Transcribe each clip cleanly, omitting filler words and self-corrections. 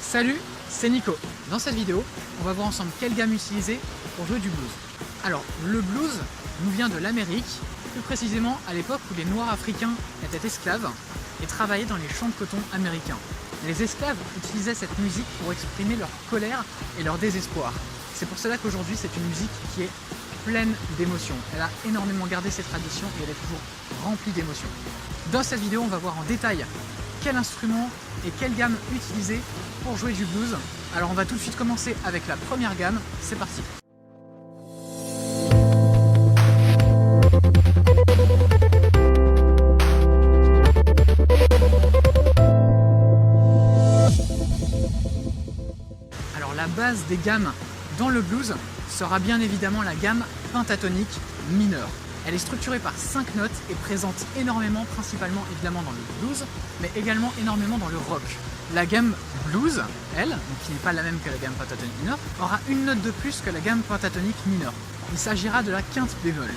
Salut, c'est Nico. Dans cette vidéo, on va voir ensemble quelle gamme utiliser pour jouer du blues. Alors, le blues nous vient de l'Amérique, plus précisément à l'époque où les Noirs africains étaient esclaves et travaillaient dans les champs de coton américains. Les esclaves utilisaient cette musique pour exprimer leur colère et leur désespoir. C'est pour cela qu'aujourd'hui, c'est une musique qui est pleine d'émotions. Elle a énormément gardé ses traditions et elle est toujours remplie d'émotions. Dans cette vidéo, on va voir en détail quel instrument et quelle gamme utiliser pour jouer du blues. Alors on va tout de suite commencer avec la première gamme, c'est parti. Alors la base des gammes dans le blues sera bien évidemment la gamme pentatonique mineure. Elle est structurée par 5 notes et présente énormément, principalement évidemment dans le blues, mais également énormément dans le rock. La gamme blues, elle, donc qui n'est pas la même que la gamme pentatonique mineure, aura une note de plus que la gamme pentatonique mineure. Il s'agira de la quinte bémol.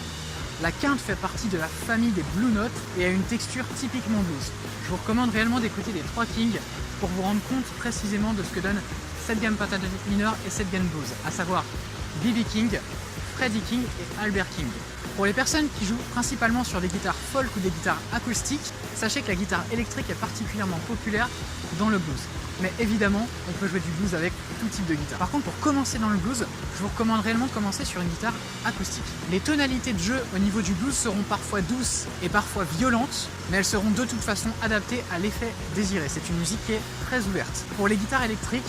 La quinte fait partie de la famille des blue notes et a une texture typiquement blues. Je vous recommande réellement d'écouter les 3 Kings pour vous rendre compte précisément de ce que donne cette gamme pentatonique mineure et cette gamme blues, à savoir B.B. King, Freddie King et Albert King. Pour les personnes qui jouent principalement sur des guitares folk ou des guitares acoustiques, sachez que la guitare électrique est particulièrement populaire dans le blues. Mais évidemment, on peut jouer du blues avec tout type de guitare. Par contre, pour commencer dans le blues, je vous recommande réellement de commencer sur une guitare acoustique. Les tonalités de jeu au niveau du blues seront parfois douces et parfois violentes, mais elles seront de toute façon adaptées à l'effet désiré. C'est une musique qui est très ouverte. Pour les guitares électriques,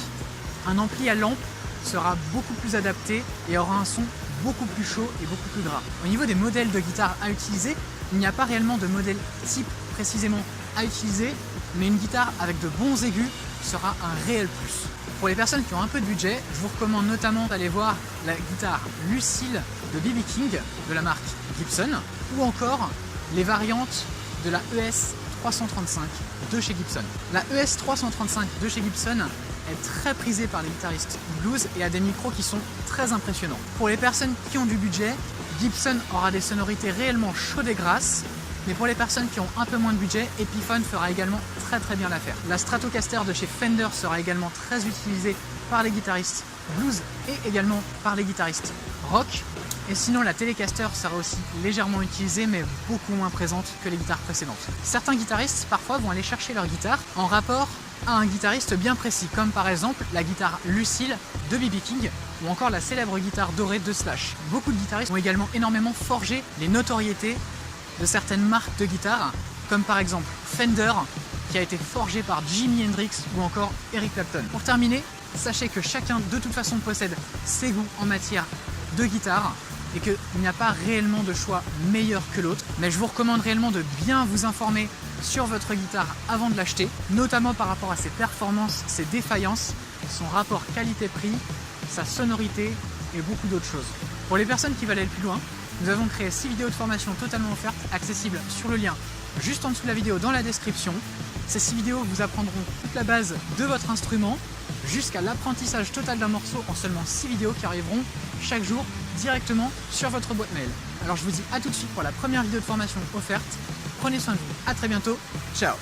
un ampli à lampe sera beaucoup plus adapté et aura un son beaucoup plus chaud et beaucoup plus gras. Au niveau des modèles de guitare à utiliser, il n'y a pas réellement de modèle type précisément à utiliser, mais une guitare avec de bons aigus sera un réel plus. Pour les personnes qui ont un peu de budget, je vous recommande notamment d'aller voir la guitare Lucille de B.B. King de la marque Gibson, ou encore les variantes de la ES 335 de chez Gibson. La ES 335 de chez Gibson est très prisée par les guitaristes blues et a des micros qui sont très impressionnants. Pour les personnes qui ont du budget, Gibson aura des sonorités réellement chaudes et grasses, mais pour les personnes qui ont un peu moins de budget, Epiphone fera également très bien l'affaire. La Stratocaster de chez Fender sera également très utilisée par les guitaristes blues et également par les guitaristes rock. Et sinon, la Telecaster sera aussi légèrement utilisée, mais beaucoup moins présente que les guitares précédentes. Certains guitaristes, parfois, vont aller chercher leur guitare en rapport à un guitariste bien précis, comme par exemple la guitare Lucille de B.B. King ou encore la célèbre guitare dorée de Slash. Beaucoup de guitaristes ont également énormément forgé les notoriétés de certaines marques de guitare, comme par exemple Fender, qui a été forgé par Jimi Hendrix ou encore Eric Clapton. Pour terminer, sachez que chacun de toute façon possède ses goûts en matière de guitare et qu'il n'y a pas réellement de choix meilleur que l'autre, mais je vous recommande réellement de bien vous informer sur votre guitare avant de l'acheter, notamment par rapport à ses performances, ses défaillances, son rapport qualité-prix, sa sonorité et beaucoup d'autres choses. Pour les personnes qui veulent aller plus loin, nous avons créé 6 vidéos de formation totalement offertes, accessibles sur le lien juste en dessous de la vidéo dans la description. Ces 6 vidéos vous apprendront toute la base de votre instrument jusqu'à l'apprentissage total d'un morceau en seulement 6 vidéos qui arriveront chaque jour directement sur votre boîte mail. Alors je vous dis à tout de suite pour la première vidéo de formation offerte. Prenez soin de vous, à très bientôt, ciao.